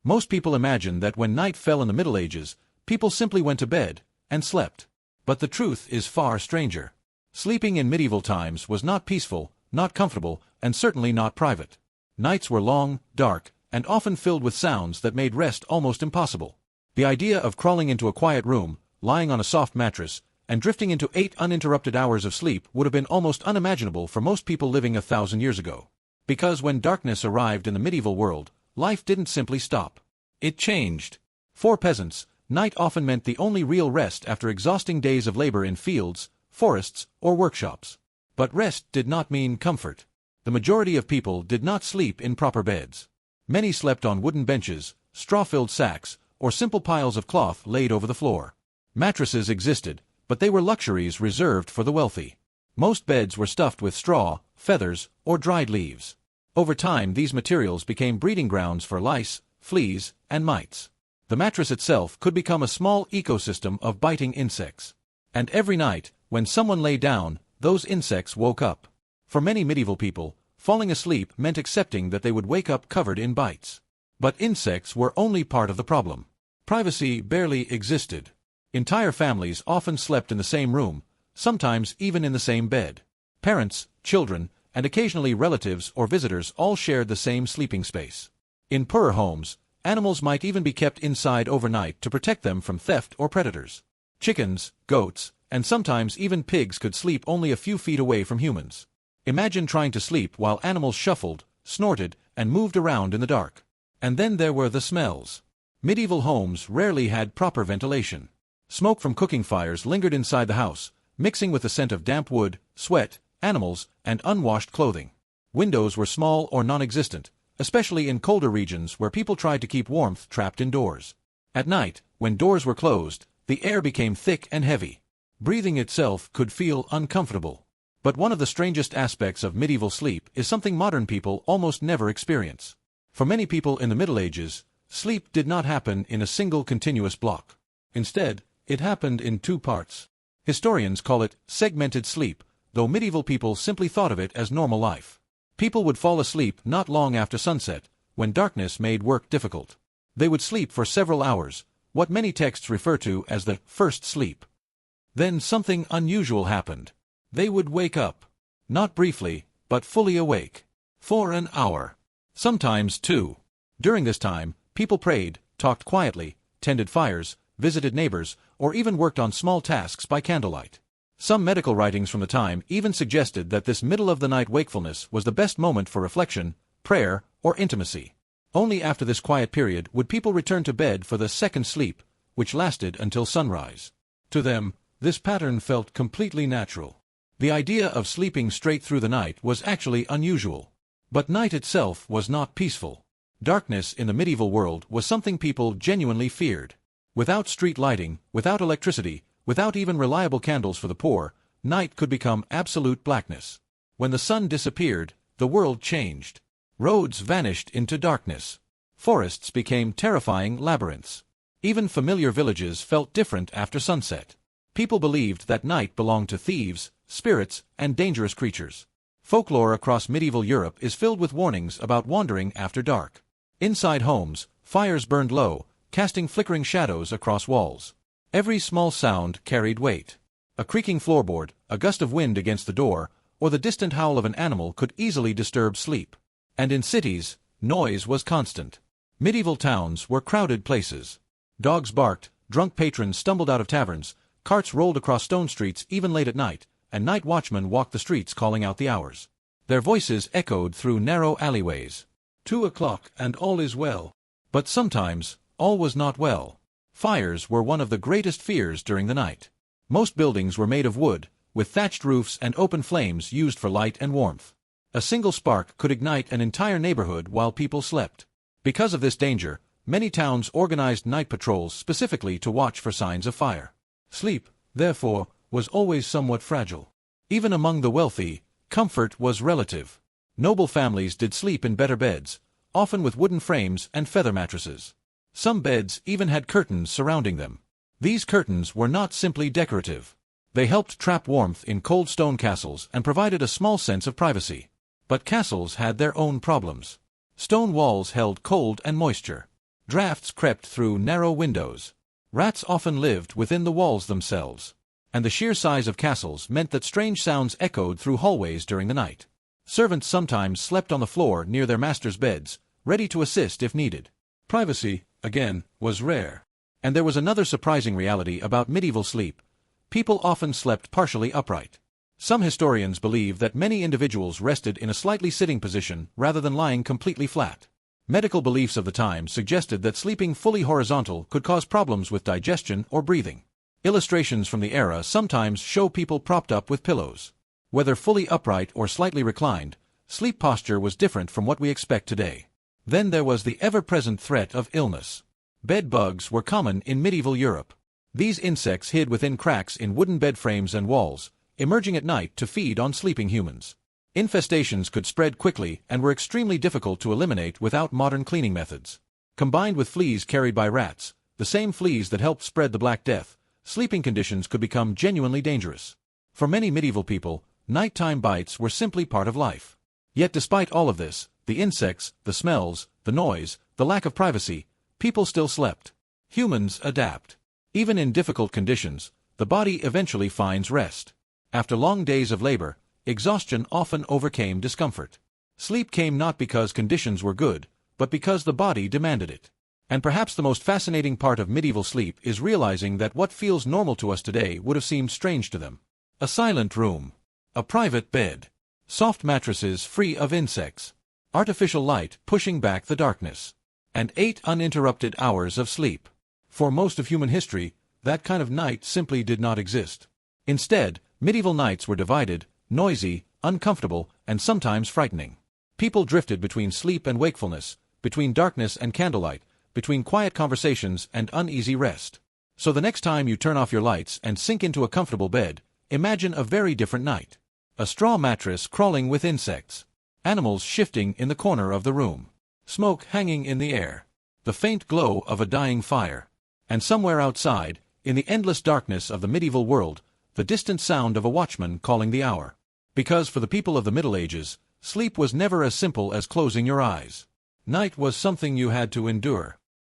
Most people imagine that when night fell in the Middle Ages, people simply went to bed and slept. But the truth is far stranger. Sleeping in medieval times was not peaceful, not comfortable, and certainly not private. Nights were long, dark, and often filled with sounds that made rest almost impossible. The idea of crawling into a quiet room, lying on a soft mattress, and drifting into 8 uninterrupted hours of sleep would have been almost unimaginable for most people living 1,000 years ago. Because when darkness arrived in the medieval world, life didn't simply stop. It changed. For peasants, night often meant the only real rest after exhausting days of labor in fields, forests, or workshops. But rest did not mean comfort. The majority of people did not sleep in proper beds. Many slept on wooden benches, straw-filled sacks, or simple piles of cloth laid over the floor. Mattresses existed, but they were luxuries reserved for the wealthy. Most beds were stuffed with straw, feathers, or dried leaves. Over time, these materials became breeding grounds for lice, fleas, and mites. The mattress itself could become a small ecosystem of biting insects. And every night, when someone lay down, those insects woke up. For many medieval people, falling asleep meant accepting that they would wake up covered in bites. But insects were only part of the problem. Privacy barely existed. Entire families often slept in the same room, sometimes even in the same bed. Parents, children, and occasionally relatives or visitors all shared the same sleeping space. In poorer homes, animals might even be kept inside overnight to protect them from theft or predators. Chickens, goats, and sometimes even pigs could sleep only a few feet away from humans. Imagine trying to sleep while animals shuffled, snorted, and moved around in the dark. And then there were the smells. Medieval homes rarely had proper ventilation. Smoke from cooking fires lingered inside the house, mixing with the scent of damp wood, sweat, animals, and unwashed clothing. Windows were small or non-existent, especially in colder regions where people tried to keep warmth trapped indoors. At night, when doors were closed, the air became thick and heavy. Breathing itself could feel uncomfortable. But one of the strangest aspects of medieval sleep is something modern people almost never experience. For many people in the Middle Ages, sleep did not happen in a single continuous block. Instead, it happened in 2 parts. Historians call it segmented sleep, though medieval people simply thought of it as normal life. People would fall asleep not long after sunset, when darkness made work difficult. They would sleep for several hours, what many texts refer to as the first sleep. Then something unusual happened. They would wake up. Not briefly, but fully awake. For an hour. Sometimes 2. During this time, people prayed, talked quietly, tended fires, visited neighbors, or even worked on small tasks by candlelight. Some medical writings from the time even suggested that this middle-of-the-night wakefulness was the best moment for reflection, prayer, or intimacy. Only after this quiet period would people return to bed for the second sleep, which lasted until sunrise. To them, this pattern felt completely natural. The idea of sleeping straight through the night was actually unusual. But night itself was not peaceful. Darkness in the medieval world was something people genuinely feared. Without street lighting, without electricity, without even reliable candles for the poor, night could become absolute blackness. When the sun disappeared, the world changed. Roads vanished into darkness. Forests became terrifying labyrinths. Even familiar villages felt different after sunset. People believed that night belonged to thieves, spirits, and dangerous creatures. Folklore across medieval Europe is filled with warnings about wandering after dark. Inside homes, fires burned low, casting flickering shadows across walls. Every small sound carried weight. A creaking floorboard, a gust of wind against the door, or the distant howl of an animal could easily disturb sleep. And in cities, noise was constant. Medieval towns were crowded places. Dogs barked, drunk patrons stumbled out of taverns, carts rolled across stone streets even late at night, and night watchmen walked the streets calling out the hours. Their voices echoed through narrow alleyways. 2 o'clock and all is well. But sometimes, all was not well. Fires were one of the greatest fears during the night. Most buildings were made of wood, with thatched roofs and open flames used for light and warmth. A single spark could ignite an entire neighborhood while people slept. Because of this danger, many towns organized night patrols specifically to watch for signs of fire. Sleep, therefore, was always somewhat fragile. Even among the wealthy, comfort was relative. Noble families did sleep in better beds, often with wooden frames and feather mattresses. Some beds even had curtains surrounding them. These curtains were not simply decorative. They helped trap warmth in cold stone castles and provided a small sense of privacy. But castles had their own problems. Stone walls held cold and moisture. Drafts crept through narrow windows. Rats often lived within the walls themselves. And the sheer size of castles meant that strange sounds echoed through hallways during the night. Servants sometimes slept on the floor near their masters' beds, ready to assist if needed. Privacy, again, was rare. And there was another surprising reality about medieval sleep. People often slept partially upright. Some historians believe that many individuals rested in a slightly sitting position rather than lying completely flat. Medical beliefs of the time suggested that sleeping fully horizontal could cause problems with digestion or breathing. Illustrations from the era sometimes show people propped up with pillows. Whether fully upright or slightly reclined, sleep posture was different from what we expect today. Then there was the ever-present threat of illness. Bed bugs were common in medieval Europe. These insects hid within cracks in wooden bed frames and walls, emerging at night to feed on sleeping humans. Infestations could spread quickly and were extremely difficult to eliminate without modern cleaning methods. Combined with fleas carried by rats, the same fleas that helped spread the Black Death, sleeping conditions could become genuinely dangerous. For many medieval people, nighttime bites were simply part of life. Yet despite all of this, the insects, the smells, the noise, the lack of privacy, people still slept. Humans adapt. Even in difficult conditions, the body eventually finds rest. After long days of labor, exhaustion often overcame discomfort. Sleep came not because conditions were good, but because the body demanded it. And perhaps the most fascinating part of medieval sleep is realizing that what feels normal to us today would have seemed strange to them. A silent room. A private bed. Soft mattresses free of insects. Artificial light pushing back the darkness. And 8 uninterrupted hours of sleep. For most of human history, that kind of night simply did not exist. Instead, medieval nights were divided, noisy, uncomfortable, and sometimes frightening. People drifted between sleep and wakefulness, between darkness and candlelight, between quiet conversations and uneasy rest. So the next time you turn off your lights and sink into a comfortable bed, imagine a very different night. A straw mattress crawling with insects. Animals shifting in the corner of the room. Smoke hanging in the air. The faint glow of a dying fire. And somewhere outside, in the endless darkness of the medieval world, the distant sound of a watchman calling the hour. Because for the people of the Middle Ages, sleep was never as simple as closing your eyes. Night was something you had to endure.